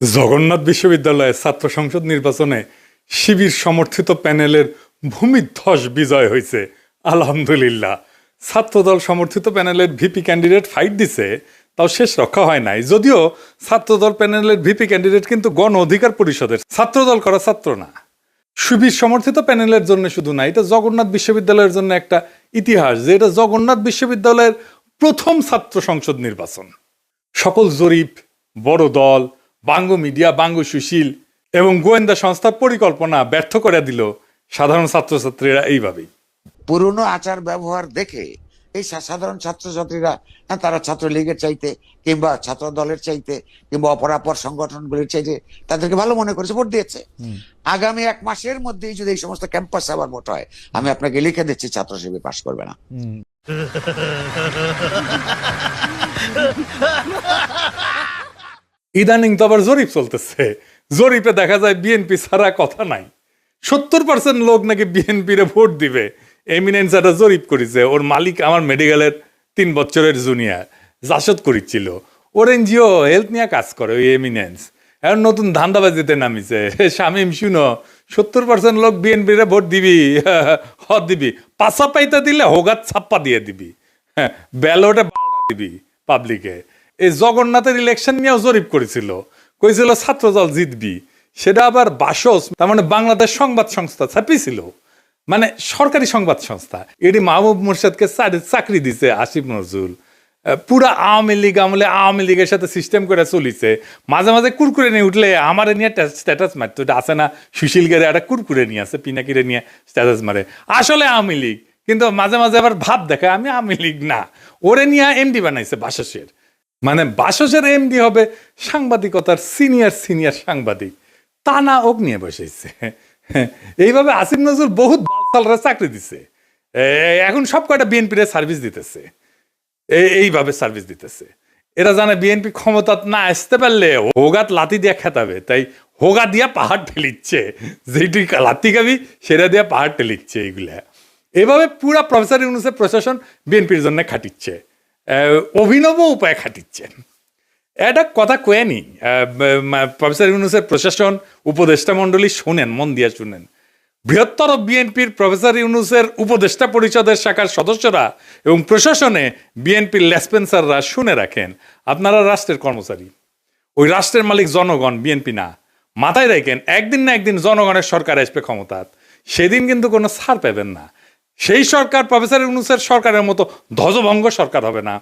জগন্নাথ বিশ্ববিদ্যালয়ের ছাত্র সংসদ নির্বাচনে শিবির সমর্থিত প্যানেলের ভূমিধ্বস বিজয় হয়েছে। আলহামদুলিল্লাহ। ছাত্রদল সমর্থিত প্যানেলের ভিপি ক্যান্ডিডেট ফাইট দিছে, তাও শেষ রক্ষা হয় নাই। যদিও ছাত্রদল প্যানেলের ভিপি ক্যান্ডিডেট কিন্তু গণ অধিকার পরিষদের, ছাত্রদল করা ছাত্র না। শিবির সমর্থিত প্যানেলের জন্য শুধু না, এটা জগন্নাথ বিশ্ববিদ্যালয়ের জন্য একটা ইতিহাস যে এটা জগন্নাথ বিশ্ববিদ্যালয়ের প্রথম ছাত্র সংসদ নির্বাচন। সকল জরিপ, বড় দল, বাঙ্গ মিডিয়া, বাঙ্গ সুশীল এবং গোয়েন্দা সংস্থার পরিকল্পনা ব্যর্থ করে দিল সাধারণ ছাত্রছাত্রীরা এইভাবেই। পুরনো আচার ব্যবহার দেখে এই সাধারণ ছাত্রছাত্রীরা তারা ছাত্রলীগের চাইতে কিংবা ছাত্র দলের চাইতে কিংবা অপরাপর সংগঠনগুলির চাইতে তাদেরকে ভালো মনে করেছে, ভোট দিয়েছে। আগামী 1 মাসের মধ্যেই যদি এই সমস্ত ক্যাম্পাসে আবার ভোট হয়, আমি আপনাকে লিখে দিচ্ছি ছাত্র শিবির পাশ করবে না। ইদানিং তো আবার জরিপ চলতেছে। জরিপে দেখা যায় বিএনপি ছাড়া কথা নাই। 70% লোক নাকি বিএনপিরে ভোট দিবে। এমিনেন্স একটা জরিপ করেছে, ওর মালিক আমার মেডিকেলের 3 বছরের জুনিয়র জাসদ করেছিল। ওর এনজিও হেলথ নিয়ে কাজ করে ওই এমিনেন্স। এখন নতুন ধান্দাবাজিতে নামিছে। শামিম শুনো, 70% লোক বিএনপিরে ভোট দিবি, দিবি পাশা পাইতে দিলে হোগাত ছাপ্পা দিয়ে দিবি, হ্যাঁ ব্যালটে দিবি পাবলিকে। এই জগন্নাথের ইলেকশন নিয়েও জরিপ করেছিল, কইছিল ছাত্রদল জিতবি। সেটা আবার বাসস, তার মানে বাংলাদেশ সংবাদ সংস্থা ছাপিয়েছিল, মানে সরকারি সংবাদ সংস্থা। এটি মাহবুব মুর্শেদকে চাকরি দিছে আসিফ নজরুল। পুরা আওয়ামী লীগ আমলে আওয়ামী লীগের সাথে সিস্টেম করে চলিছে। মাঝে মাঝে কুরকুরে নিয়ে উঠলে আমার নিয়ে স্ট্যাটাস মারতো। এটা আছে না, সুশীল গেরে একটা কুরকুরে নিয়ে আছে, পিনাকিরে নিয়ে স্ট্যাটাস মারে, আসলে আওয়ামী লীগ। কিন্তু মাঝে মাঝে আবার ভাব দেখায় আমি আওয়ামী লীগ না। ওরে নিয়ে এমডি বানাইছে বাসসের। মানে বাসসের এমডি হবে সাংবাদিকতার সিনিয়র সাংবাদিক, তা না ওক নিয়ে বসেছে। এইভাবে আসিফ নজরুল বহুত বালসালরা চাকরি দিছে। এখন সব কয়টা বিএনপির সার্ভিস দিতেছে, এইভাবে সার্ভিস দিতেছে। এরা জানে বিএনপি ক্ষমতা না আসতে পারলে হোগাত লাতি দিয়ে খেতাবে, তাই হোগা দিয়া পাহাড় ঠেলিচ্ছে। যেটি লাতি খাবি সেটা দিয়া পাহাড় ঠেলিচ্ছে। এইগুলা এভাবে পুরা প্রফেসর ইউনূসের প্রশাসন বিএনপির জন্য খাটিচ্ছে, অভিনব উপায়ে খাটিচ্ছেন। এটা কথা কয়েনি প্রফেসর ইউনূসের প্রশাসন, উপদেষ্টা মণ্ডলী শোনেন, মন দিয়ে শুনেন। বৃহত্তর বিএনপির প্রফেসর ইউনূসের উপদেষ্টা পরিষদের শাখার সদস্যরা এবং প্রশাসনে বিএনপির লেসপেন্সাররা শুনে রাখেন, আপনারা রাষ্ট্রের কর্মচারী, ওই রাষ্ট্রের মালিক জনগণ, বিএনপি না। মাথায় রাখেন, একদিন না একদিন জনগণের সরকার আসবে ক্ষমতা, সেদিন কিন্তু কোনো ছাড় পাবেন না। সেই সরকার প্রফেসর ইউনূসের সরকারের মতো ধ্বজভঙ্গ সরকার হবে না।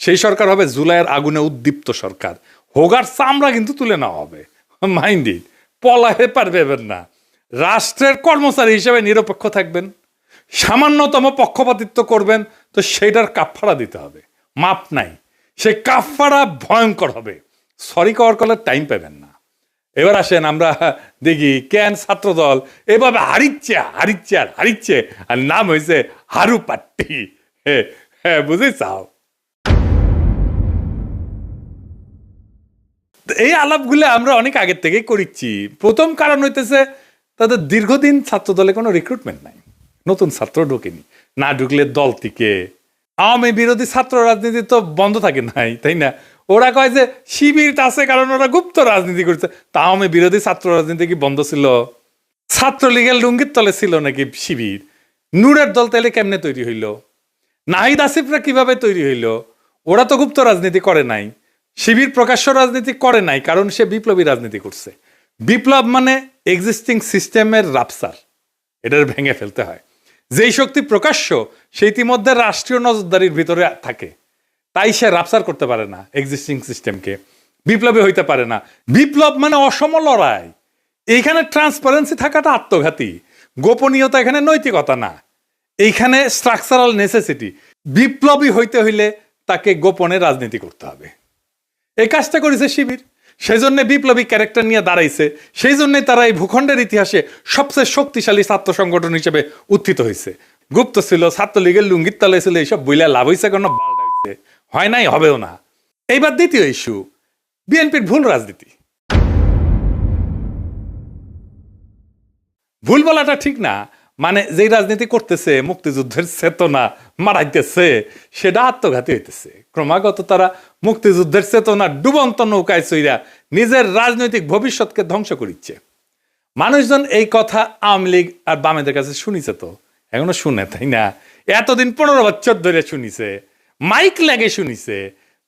সেই সরকার হবে জুলাইয়ের আগুনে উদ্দীপ্ত সরকার। হোগার চামড়া কিন্তু তুলে নেওয়া হবে, মাইন্ডি পলাহে পারবেন না। রাষ্ট্রের কর্মচারী হিসেবে নিরপেক্ষ থাকবেন, সামান্যতম পক্ষপাতিত্ব করবেন তো সেইটার কাফফারা দিতে হবে, মাপ নাই। সেই কাফফারা ভয়ঙ্কর হবে, সরি কওয়ার কলের টাইম পাবেন না। এবার আসেন আমরা দেখি কেন ছাত্রদল এভাবে হারিচ্ছে আর নাম হয়েছে হারু পাট্টি। হ্যাঁ বুঝে চাও। এই আলাপগুলো আমরা অনেক আগের থেকেই করিচ্ছি। প্রথম কারণ হইতেছে তাদের দীর্ঘদিন ছাত্রদলে কোনো রিক্রুটমেন্ট নাই, নতুন ছাত্র ঢোকেনি। না ঢুকলে দল থেকে আওয়ামী বিরোধী ছাত্র রাজনীতি তো বন্ধ থাকে নাই, তাই না? ওরা কয় যে শিবির আছে কারণ ওরা গুপ্ত রাজনীতি করছে। তা আওয়ামী বিরোধী ছাত্র রাজনীতি কি বন্ধ ছিল? ছাত্রলীগের লুঙ্গির তলে ছিল নাকি শিবির? নূরের দল তাইলে কেমনে তৈরি হইল? নাহিদ আসিফরা কিভাবে তৈরি হইল? ওরা তো গুপ্ত রাজনীতি করে নাই। শিবির প্রকাশ্য রাজনীতি করে নাই, কারণ সে বিপ্লবী রাজনীতি করছে। বিপ্লব মানে এক্সিস্টিং সিস্টেমের রাপসার, এটার ভেঙে ফেলতে হয়। যেই শক্তি প্রকাশ্য সে ইতিমধ্যে রাষ্ট্রীয় নজরদারির ভিতরে থাকে, তাই সে রাপসার করতে পারে না এক্সিস্টিং সিস্টেমকে, বিপ্লবী হইতে পারে না। বিপ্লব মানে অসম লড়াই। এইখানে ট্রান্সপারেন্সি থাকাটা আত্মঘাতী, গোপনীয়তা এখানে নৈতিকতা না, এইখানে স্ট্রাকচারাল নেসেসিটি। বিপ্লবী হইতে হইলে তাকে গোপনে রাজনীতি করতে হবে। এই কাজটা করেছে শিবির, সেই জন্য বিপ্লবী ক্যারেক্টার নিয়ে দাঁড়াইছে। সেই জন্যই তারা এই ভূখণ্ডের ইতিহাসে সবচেয়ে শক্তিশালী ছাত্র সংগঠন হিসেবে উত্থিত হয়েছে। গুপ্ত ছিল, ছাত্রলীগের লুঙ্গির তলে ছিল, এইসব বইলা লাভ হয়েছে কেন? হয় নাই, হবেও না। এইবার দ্বিতীয় ইস্যু, বিএনপির ভুল রাজনীতি। ভুল বলাটা ঠিক না, মানে যেই রাজনীতি করতেছে মুক্তিযুদ্ধের চেতনা মারাইতেছে সেটা আত্মঘাতী হইতেছে। ক্রমাগত তারা মুক্তিযুদ্ধের চেতনা ডুবন্ত নৌকায় চইরা নিজের রাজনৈতিক ভবিষ্যৎকে ধ্বংস করিচ্ছে। মানুষজন এই কথা আওয়ামী লীগ আর বামেদের কাছে শুনিছে, তো এখনো শুনে, তাই না? এতদিন 15 বছর ধরে শুনিছে, মাইক লাগে শুনিছে।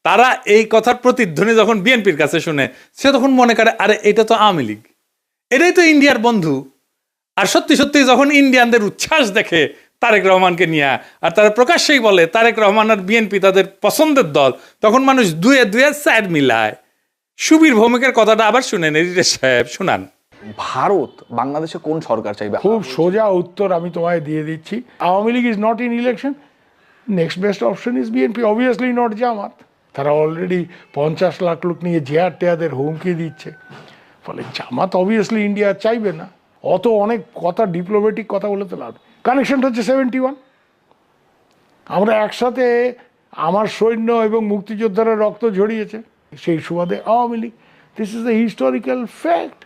তারা এই কথার প্রতিধ্বনি যখন বিএনপির কাছে শুনে, সে তখন মনে করে আরে এটা তো আওয়ামী লীগ, এটাই তো ইন্ডিয়ার বন্ধু। আর সত্যি সত্যি যখন ইন্ডিয়ানদের উচ্ছ্বাস দেখে তারেক রহমানকে নিয়ে, আর তারা প্রকাশ্যেই বলে তারেক রহমান আর বিএনপি তাদের পছন্দের দল, তখন মানুষ দুয়ে দুয়ে স্যার মিলায়। সুবীর ভৌমিকের কথাটা আবার শুনেন, এডিটর সাহেব শুনান। ভারত বাংলাদেশে কোন সরকার চাইবে? খুব সোজা উত্তর আমি তোমায় দিয়ে দিচ্ছি। Awami League is not in election, next best option is BNP, obviously not Jamaat. তারা অলরেডি 50 লাখ লোক নিয়ে জেয়ার টেয়াদের হুমকি দিচ্ছে, ফলে জামাত অবভিয়াসলি ইন্ডিয়া চাইবে না। অত অনেক কথা, ডিপ্লোম্যাটিক কথা বলে তো লাভ। কানেকশনটা হচ্ছে 71। আমরা একসাথে, আমার সৈন্য এবং মুক্তিযোদ্ধারা রক্ত ঝরিয়েছে, সেই সুবাদে Awami League. This is the historical fact.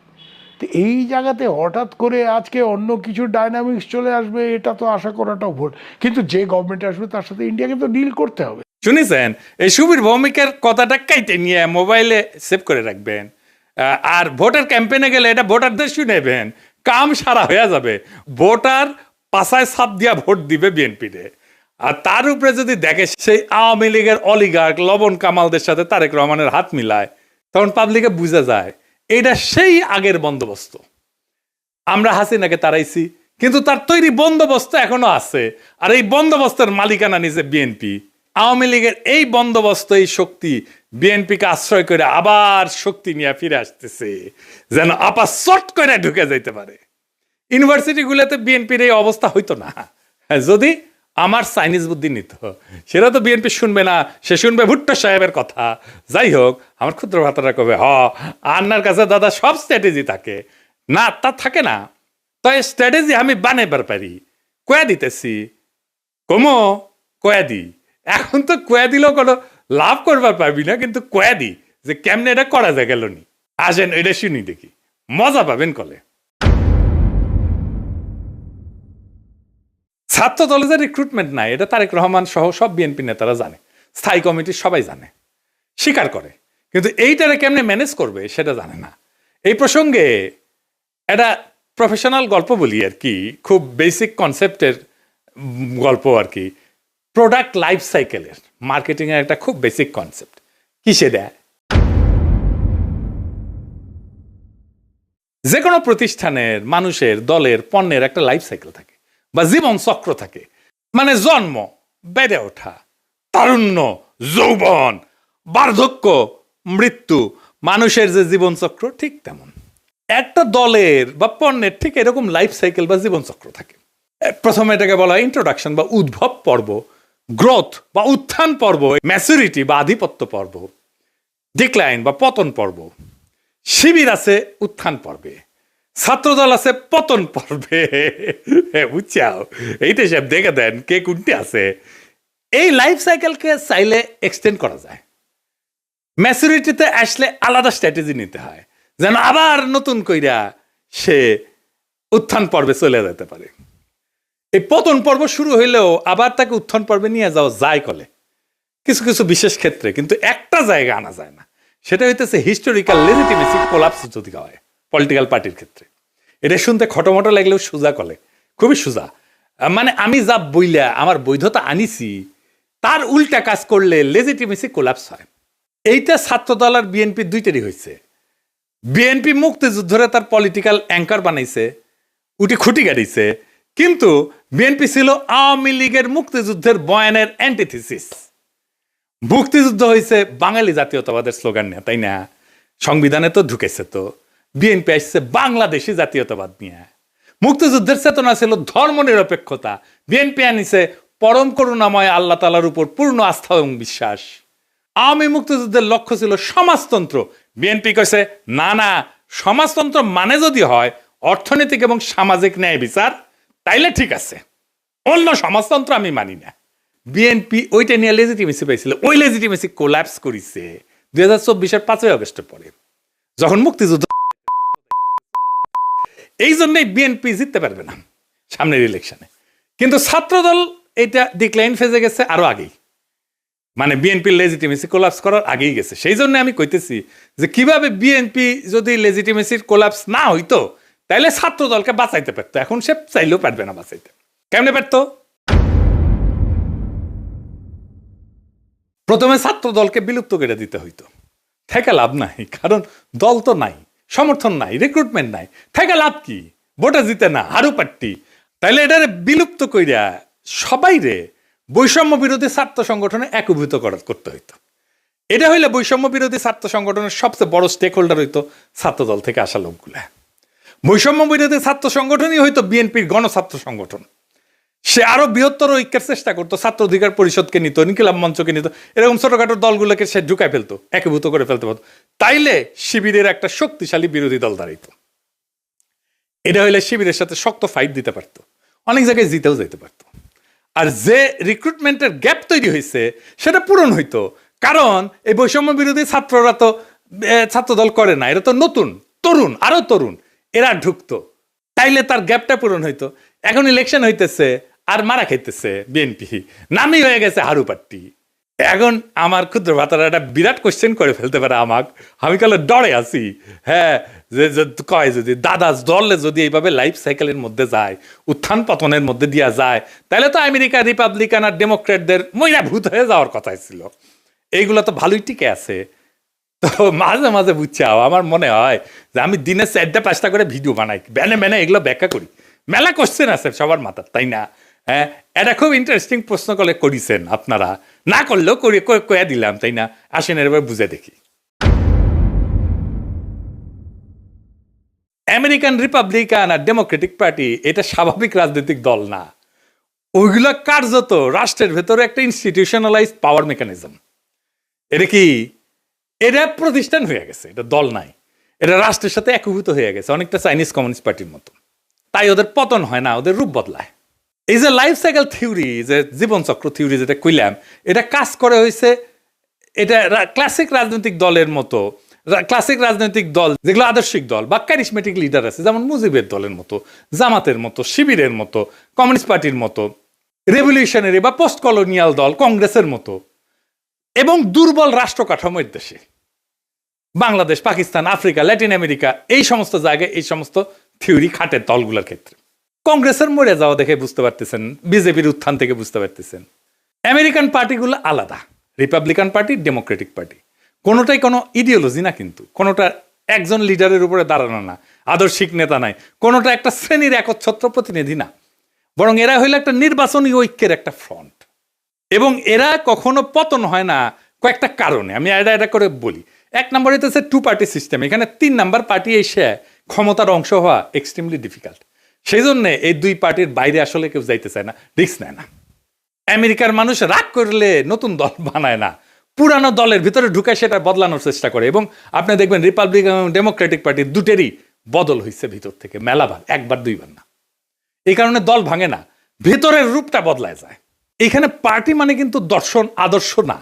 তো এই জায়গাতে হঠাৎ করে আজকে অন্য কিছু ডাইনামিক্স চলে আসবে, এটা তো আশা করাটাও ভুল। কিন্তু যে গভর্নমেন্ট আসবে তার সাথে ইন্ডিয়াকে তো ডিল করতে হবে। শুনেছেন? এই সুবীর ভৌমিকের কথাটা কাইটে নিয়ে মোবাইলে সেভ করে রাখবেন, আর ভোটার ক্যাম্পেইনে গেলে এটা ভোটারদের শুনেবেন, কাম সারা হয়ে যাবে। ভোটার পাশায় ছাপ দিয়া ভোট দিবে বিএনপিতে। আর তার উপরে যদি দেখে সেই আওয়ামী লীগের অলিগার্ক লবণ কামালদের সাথে তারেক রহমানের হাত মিলায়, তখন পাবলিকে বুঝা যায় এটা সেই আগের বন্দোবস্ত। আমরা হাসিনাকে তাড়াইছি, কিন্তু তার তৈরি বন্দোবস্ত এখনো আছে, আর এই বন্দোবস্তের মালিকানা নিছে বিএনপি। আওয়ামী লীগের এই বন্দোবস্ত, এই শক্তি বিএনপিকে আশ্রয় করে আবার শক্তি নিয়ে ফিরে আসতেছে, যেন আপা চট করে ঢুকে যাইতে পারে। ইউনিভার্সিটিগুলোতে বিএনপির এই অবস্থা হইতো না যদি আমার চাইনিজ বুদ্ধি নিত। সেটা তো বিএনপি শুনবে না, সে শুনবে ভুট্টো সাহেবের কথা। যাই হোক, আমার ক্ষুদ্র ভাতারা কবে আন্নার কাছে দাদা সব স্ট্র্যাটেজি থাকে না, তা থাকে না। তাই স্ট্র্যাটেজি আমি বানাইবার পারি, কয়া দিতেছি, কমো কয়া দি। এখন তো কয়া দিলেও কোনো লাভ করবার পারবি না, কিন্তু কয়া দি যে কেমনে এটা করা যায় গেল নি। আসেন এটা শুনি দেখি, মজা পাবেন কলে। ছাত্র দলে যে রিক্রুটমেন্ট নাই, এটা তারেক রহমান সহ সব বিএনপি নেতারা জানে, স্থায়ী কমিটির সবাই জানে, স্বীকার করে, কিন্তু এইটারে কেমনে ম্যানেজ করবে সেটা জানে না। এই প্রসঙ্গে একটা প্রফেশনাল গল্প বলি আর কি, খুব বেসিক কনসেপ্টের গল্প আর কি। প্রোডাক্ট লাইফ সাইকেলের মার্কেটিং এর একটা খুব বেসিক কনসেপ্ট। কিসে দেয়? যে কোনো প্রতিষ্ঠানের, মানুষের, দলের, পণ্যের একটা লাইফ সাইকেল থাকে বা জীবন চক্র থাকে। মানে জন্ম, বেড়ে ওঠা, তারুণ্য, যৌবন, বার্ধক্য, মৃত্যু, মানুষের যে জীবন চক্র ঠিক তেমন একটা দলের বা পণ্যের ঠিক এরকম লাইফ সাইকেল বা জীবন চক্র থাকে। প্রথমে এটাকে বলা হয় ইন্ট্রোডাকশন বা উদ্ভব পর্ব, গ্রোথ বা উত্থান পর্ব, ম্যাচুরিটি বা আধিপত্য পর্ব, ডিক্লাইন বা পতন পর্ব। শিবির আছে উত্থান পর্বে, ছাত্রদল আছে পতন পর্বে। বুঝছাও? এইটা সব দেখে দেন কে কোনটি আছে। এই লাইফ সাইকেলকে চাইলে এক্সটেন্ড করা যায়। ম্যাচুরিটিতে আসলে আলাদা স্ট্র্যাটেজি নিতে হয়, যেন আবার নতুন কইরা সে উত্থান পর্বে চলে যেতে পারে। এই পতন পর্ব শুরু হইলেও আবার তাকে উত্থান পর্বে নিয়ে যাওয়া যায় কলে কিছু কিছু বিশেষ ক্ষেত্রে, কিন্তু একটা জায়গা আনা যায় না। সেটা হইতেছে হিস্টোরিক্যাল লেজিটিমেসি কোলাপস যদি হয় পলিটিক্যাল পার্টির ক্ষেত্রে। এটা শুনতে খটোমটো লাগলেও সোজা কলে, খুবই সোজা। মানে আমি যা বইলা আমার বৈধতা আনিছি তার উল্টা কাজ করলে লেজিটিমেসি কোলাপস হয়। এইটা ছাত্রদল আর বিএনপি দুইটারই হয়েছে। বিএনপি মুক্তিযুদ্ধরে তার পলিটিক্যাল অ্যাঙ্কার বানাইছে, উঠি খুঁটি গাড়িছে, কিন্তু বিএনপি ছিল আওয়ামী লীগের মুক্তিযুদ্ধের বয়ানের অ্যান্টিথিসিস। মুক্তিযুদ্ধ হয়েছে বাঙালি জাতীয়তাবাদের স্লোগান নিয়ে, তাই না? সংবিধানে তো ঢুকেছে। তো বিএনপি আসছে বাংলাদেশি জাতীয়তাবাদ নিয়ে। মুক্তিযুদ্ধের চেতনা ছিল ধর্ম নিরপেক্ষতা, বিএনপি আনিছে পরম করুণাময় আল্লাহ তাআলার উপর পূর্ণ আস্থা এবং বিশ্বাস। আওয়ামী মুক্তিযুদ্ধের লক্ষ্য ছিল সমাজতন্ত্র, বিএনপি কইছে না না, সমাজতন্ত্র মানে যদি হয় অর্থনৈতিক এবং সামাজিক ন্যায় বিচার, তাইলে ঠিক আছে, অন্য সমাজতন্ত্র আমি মানি না। বিএনপি ওইটা নিয়ে লেজিটিমেসি পাইছিল, ওই লেজিটিমেসি কোল্যাপস করেছে 2024-এর 5ই আগস্টের পরে, যখন মুক্তিযুদ্ধ। এই জন্যই বিএনপি জিততে পারবে না। সামনের ইলেকশনে। কিন্তু ছাত্রদল এটা ডিক্লাইন ফেজে গেছে আরো আগেই, মানে বিএনপির লেজিটিমেসি কোলাপস করার আগেই গেছে। সেই জন্য আমি কইতেছি যে কিভাবে বিএনপি যদি লেজিটিমেসির কোলাপস না হইতো তাহলে ছাত্র দলকে বাঁচাইতে পারতো, এখন সে চাইলেও পারবে না বাঁচাইতে। কেমনে পারতো? প্রথমে ছাত্র দলকে বিলুপ্ত করে দিতে হইতো, থেকে লাভ নাই, কারণ দল তো নাই, সমর্থন নাই, রিক্রুটমেন্ট নাই, থেকে লাভ কি? ভোটে জিতে না, হারু পাট্টি। তাইলে এটারে বিলুপ্ত কইরা সবাই রে বৈষম্য বিরোধী ছাত্র সংগঠনে একীভূত করতে হইতো। এটা হইলে বৈষম্য বিরোধী ছাত্র সংগঠনের সবচেয়ে বড় স্টেক হোল্ডার হইতো ছাত্রদল থেকে আসা লোকগুলা। বৈষম্য বিরোধী ছাত্র সংগঠনই হইতো বিএনপির গণছাত্র সংগঠন। সে আরো বৃহত্তর ঐক্যের চেষ্টা করতো, ছাত্র অধিকার পরিষদকে নিত, ইনকিলাব মঞ্চকে নিত, এরকম ছোটখাটো দলগুলোকে সে ঢুকায় ফেলতো, একীভূত করে ফেলতে পারতো। তাইলে শিবিরের একটা শক্তিশালী বিরোধী দল দাঁড়াইতো। এটা হইলে শিবিরের সাথে শক্ত ফাইট দিতে পারতো, অনেক জায়গায় জিতেও যেতে পারতো। আর যে রিক্রুটমেন্টের গ্যাপ তৈরি হয়েছে সেটা পূরণ হইতো, কারণ এই বৈষম্য বিরোধী ছাত্ররা তো ছাত্রদল করে না, এরা তো নতুন তরুণ, আরো তরুণ, এরা ঢুকতো, তাইলে তার গ্যাপটা পূরণ হইতো। এখন ইলেকশন হইতেছে আর মারা খাইতেছে বিএনপি, নামই হয়ে গেছে হারু পাট্টি। এখন আমার ক্ষুদ্র ভাতারা একটা বিরাট কোশ্চেন করে ফেলতে পারে আমাকে, আমি কালে ডরে আছি। হ্যাঁ, যে কয় যদি দাদা দলে যদি এইভাবে লাইফ সাইকেলের মধ্যে যায়, উত্থান পতনের মধ্যে দিয়া যায়, তাহলে তো আমেরিকা রিপাবলিকান আর ডেমোক্রেটদের মইরা ভূত হয়ে যাওয়ার কথাই ছিল। এইগুলো তো ভালোই টিকে আছে। তো মাঝে মাঝে বুঝছাও আমার মনে হয় যে আমি দিনে 4-5টা করে ভিডিও বানাই, ব্যানে এগুলো ব্যাখ্যা করি। মেলা কোশ্চেন আছে সবার মাথার, তাই না? হ্যাঁ, এটা খুব ইন্টারেস্টিং প্রশ্ন করে করেছেন আপনারা, না করলেও কয়ে দিলাম, তাই না? আসেন এবার বুঝে দেখি। আমেরিকান রিপাবলিকান আর ডেমোক্রেটিক পার্টি এটা স্বাভাবিক রাজনৈতিক দল না, ওইগুলো কার্যত রাষ্ট্রের ভেতরে একটা ইনস্টিটিউশনালাইজড পাওয়ার মেকানিজম। এটা কি? এটা প্রতিষ্ঠান হয়ে গেছে, এটা দল নাই, এটা রাষ্ট্রের সাথে একীভূত হয়ে গেছে, অনেকটা চাইনিজ কমিউনিস্ট পার্টির মতো। তাই ওদের পতন হয় না, ওদের রূপ বদলায়। এই যে লাইফ সাইকেল থিওরি, যে জীবনচক্র থিওরি যেটা কইলাম, এটা কাজ করে হয়েছে, এটা ক্লাসিক রাজনৈতিক দলের মতো, ক্লাসিক রাজনৈতিক দল যেগুলো আদর্শিক দল বা ক্যারিসমেটিক লিডার আছে, যেমন মুজিবের দলের মতো, জামাতের মতো, শিবিরের মতো, কমিউনিস্ট পার্টির মতো, রেভলিউশনারি বা পোস্ট কলোনিয়াল দল কংগ্রেসের মতো, এবং দুর্বল রাষ্ট্র কাঠামোর দেশে Bangladesh, Pakistan, Africa, Latin America, এই সমস্ত জায়গায় এই সমস্ত থিওরি খাটে দলগুলোর ক্ষেত্রে। কংগ্রেসের মরে যাওয়া দেখে বুঝতে পারতেছেন, বিজেপির উত্থান থেকে বুঝতে পারতেছেন। আমেরিকান পার্টিগুলো আলাদা, রিপাবলিকান পার্টি, ডেমোক্রেটিক পার্টি, কোনোটাই কোনো ইডিওলজি না, কিন্তু কোনোটা একজন লিডারের উপরে দাঁড়ানো না, আদর্শিক নেতা নাই, কোনোটা একটা শ্রেণীর একচ্ছত্র প্রতিনিধি না, বরং এরা হইলো একটা নির্বাচনী ঐক্যের একটা ফ্রন্ট। এবং এরা কখনো পতন হয় না কয়েকটা কারণে, আমি এটা করে বলি। এক নম্বর হইতেছে 2 পার্টি সিস্টেম, এখানে 3 নাম্বার পার্টি এসে ক্ষমতার অংশ হওয়া এক্সট্রিমলি ডিফিকাল্ট। সেই জন্য এই 2 পার্টির বাইরে আসলে কেউ যাইতে চায় না, রিস্ক নেয় না। আমেরিকার মানুষ রাগ করলে নতুন দল বানায় না, পুরানো দলের ভিতরে ঢুকে সেটা বদলানোর চেষ্টা করে। এবং আপনি দেখবেন রিপাবলিকান এবং ডেমোক্রেটিক পার্টির দুটেরই বদল হয়েছে ভিতর থেকে মেলাবার, 1-2 বার না। এই কারণে দল ভাঙে না, ভেতরের রূপটা বদলায় যায়। এখানে পার্টি মানে কিন্তু দর্শন আদর্শ না,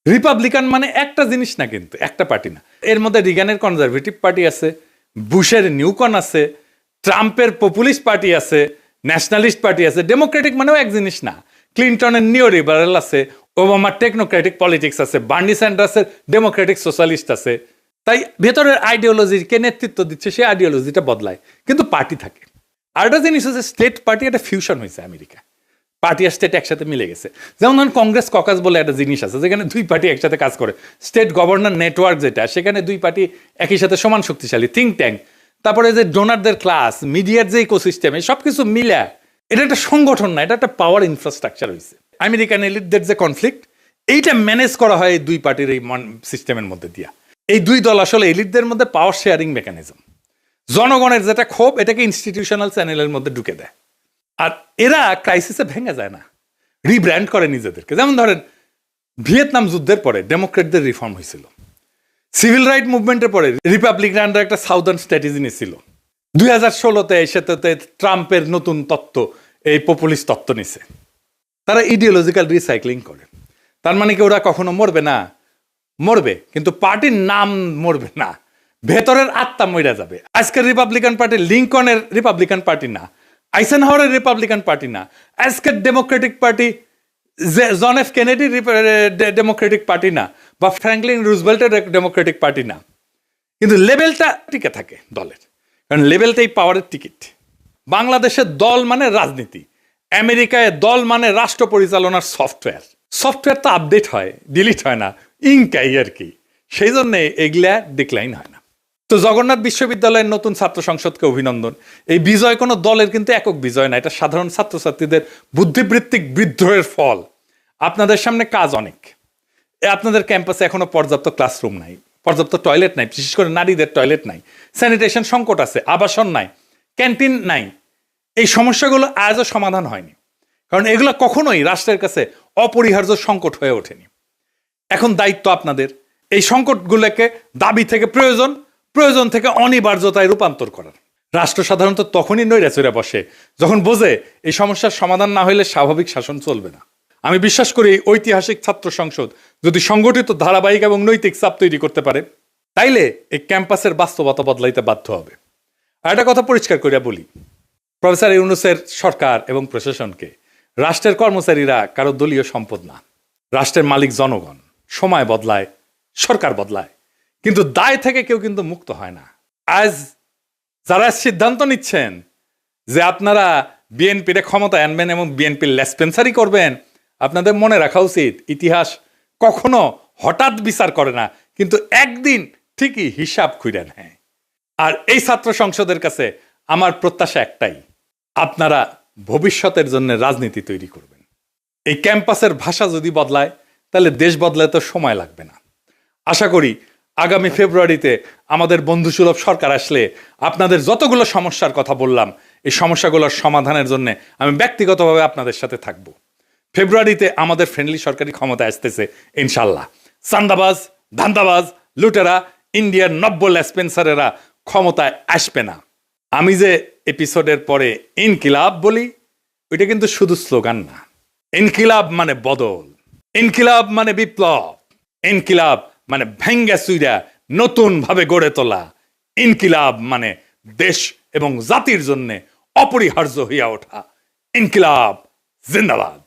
রিপাবলিকান মানে একটা জিনিস না, কিন্তু একটা পার্টি না। এর মধ্যে রিগানের কনজারভেটিভ পার্টি আছে, বুশের নিউকন আছে, ট্রাম্পের পপুলিস্ট পার্টি আছে, ন্যাশনালিস্ট পার্টি আছে। ডেমোক্রেটিক মানেও এক জিনিস না, ক্লিন্টনের নিও লিবারেল আছে, ওবামার টেকনোক্রেটিক পলিটিক্স আছে, বার্নি স্যান্ডার্সের ডেমোক্রেটিক সোশ্যালিস্ট আছে। তাই ভেতরের আইডিওলজিকে নেতৃত্ব দিচ্ছে, সেই আইডিওলজিটা বদলায়, কিন্তু পার্টি থাকে। আর একটা জিনিস হচ্ছে স্টেট পার্টি, একটা ফিউশন হয়েছে আমেরিকা, পার্টি আর স্টেট একসাথে মিলে গেছে। যেমন ধরুন কংগ্রেস ককাস বলে একটা জিনিস আছে, যেখানে 2 পার্টি একসাথে কাজ করে। স্টেট গভর্নর নেটওয়ার্ক যেটা, সেখানে 2 পার্টি একই সাথে সমান শক্তিশালী, থিঙ্ক ট্যাঙ্ক, তারপরে যে ডোনারদের ক্লাস, মিডিয়ার যে ইকোসিস্টেম, এই সব কিছু মিলে এটা একটা সংগঠন না, এটা একটা পাওয়ার ইনফ্রাস্ট্রাকচার হয়েছে। আমেরিকান এলিটদের যে কনফ্লিক্ট, এইটা ম্যানেজ করা হয় এই 2 পার্টির এই সিস্টেমের মধ্যে দিয়া। এই 2 দল আসলে এলিটদের মধ্যে পাওয়ার শেয়ারিং মেকানিজম, জনগণের যেটা ক্ষোভ এটাকে ইনস্টিটিউশনাল চ্যানেলের মধ্যে ঢুকে দেয়। আর এরা ক্রাইসিসে ভেঙে যায় না, রিব্র্যান্ড করে নিজেদেরকে। যেমন ধরেন ভিয়েতনাম যুদ্ধের পরে ডেমোক্রেটদের রিফর্ম হয়েছিল, সিভিল রাইট মুভমেন্টের পরে রিপাবলিকানরা একটা সাউদার্ন স্ট্র্যাটেজি নিয়েছিল, 2016-তে সেটাতে ট্রাম্পের নতুন তত্ত্ব, এই পপুলিস্ট তত্ত্ব নিছে। তারা ইডিওলজিক্যাল রিসাইক্লিং করে। তার মানে কি ওরা কখনো মরবে না? মরবে, কিন্তু পার্টির নাম মরবে না, ভেতরের আত্মা মরে যাবে। আজকের রিপাবলিকান পার্টি লিঙ্কনের রিপাবলিকান পার্টি না, আইসেনহাওয়ারের রিপাবলিকান পার্টি না, আজকের Democratic party John F Kennedy Democratic party না, বা ফ্র্যাঙ্কলিন রুজভেল্টের ডেমোক্রেটিক পার্টি না, কিন্তু লেভেলটা টিকে থাকে দলের, কারণ লেভেলটাই পাওয়ারের টিকিট। বাংলাদেশের দল মানে রাজনীতি, আমেরিকায় দল মানে রাষ্ট্র পরিচালনার সফটওয়্যার। সফটওয়্যার তো আপডেট হয়, ডিলিট হয় না, ইনকাই আর কি, সেই জন্য এগুলা ডিক্লাইন হয় না। তো জগন্নাথ বিশ্ববিদ্যালয়ের নতুন ছাত্র সংসদকে অভিনন্দন। এই বিজয় কোনো দলের কিন্তু একক বিজয় না, এটা সাধারণ ছাত্রছাত্রীদের বুদ্ধিবৃত্তিক বিদ্রোহের ফল। আপনাদের সামনে কাজ অনেক। আপনাদের ক্যাম্পাসে এখনো পর্যাপ্ত ক্লাসরুম নাই, পর্যাপ্ত টয়লেট নাই, বিশেষ করে নারীদের টয়লেট নাই, স্যানিটেশন সংকট আছে, আবাসন নাই, ক্যান্টিন নাই। এই সমস্যাগুলো আজও সমাধান হয়নি, কারণ এগুলো কখনোই রাষ্ট্রের কাছে অপরিহার্য সংকট হয়ে ওঠেনি। এখন দায়িত্ব আপনাদের এই সংকটগুলোকে দাবি থেকে প্রয়োজন, প্রয়োজন থেকে অনিবার্যতায় রূপান্তর করার। রাষ্ট্র সাধারণত তখনই নৈরাচরে বসে যখন বোঝে এই সমস্যার সমাধান না হলে স্বাভাবিক শাসন চলবে না। আমি বিশ্বাস করি ঐতিহাসিক ছাত্র সংসদ যদি সংগঠিত, ধারাবাহিক এবং নৈতিক চাপ তৈরি করতে পারে, তাইলে এই ক্যাম্পাসের বাস্তবতা বদলাইতে বাধ্য হবে। আর একটা কথা পরিষ্কার করিয়া বলি, প্রফেসর ইউনূসের সরকার এবং প্রশাসনকে রাষ্ট্রের কর্মচারীরা কারো দলীয় সম্পদ না। রাষ্ট্রের মালিক জনগণ। সময় বদলায়, সরকার বদলায়, কিন্তু দায় থেকে কেউ কিন্তু মুক্ত হয় না। আজ যারা সিদ্ধান্ত নিচ্ছেন যে আপনারা বিএনপির ক্ষমতায় আনবেন এবং বিএনপির লেসপেন্সারি করবেন, আপনাদের মনে রাখা উচিত ইতিহাস কখনো হঠাৎ বিচার করে না, কিন্তু একদিন ঠিকই হিসাব খুঁড়ে নেয়। আর এই ছাত্র সংসদের কাছে আমার প্রত্যাশা একটাই, আপনারা ভবিষ্যতের জন্য রাজনীতি তৈরি করবেন। এই ক্যাম্পাসের ভাষা যদি বদলায়, তাহলে দেশ বদলাতে তো সময় লাগবে না। আশা করি আগামী ফেব্রুয়ারিতে আমাদের বন্ধুসুলভ সরকার আসলে আপনাদের যতগুলো সমস্যার কথা বললাম, এই সমস্যাগুলোর সমাধানের জন্য আমি ব্যক্তিগতভাবে আপনাদের সাথে থাকব। ফেব্রুয়ারিতে আমাদের ফ্রেন্ডলি সরকারি ক্ষমতায় আসতেছে ইনশাল্লাহ। চান্দাবাজ, ধান্দাবাজ, লুটেরা, ইন্ডিয়ার নব্য লেসপেন্সারেরা ক্ষমতায় আসবে না। আমি যে এপিসোডের পরে ইনকিলাব বলি, ওইটা কিন্তু শুধু স্লোগান না। ইনকিলাব মানে বদল, ইনকিলাব মানে বিপ্লব, ইনকিলাব মানে ভেঙ্গা চুইরা নতুন ভাবে গড়ে তোলা, ইনকিলাব মানে দেশ এবং জাতির জন্য অপরিহার্য হইয়া ওঠা। ইনকিলাব জিন্দাবাদ।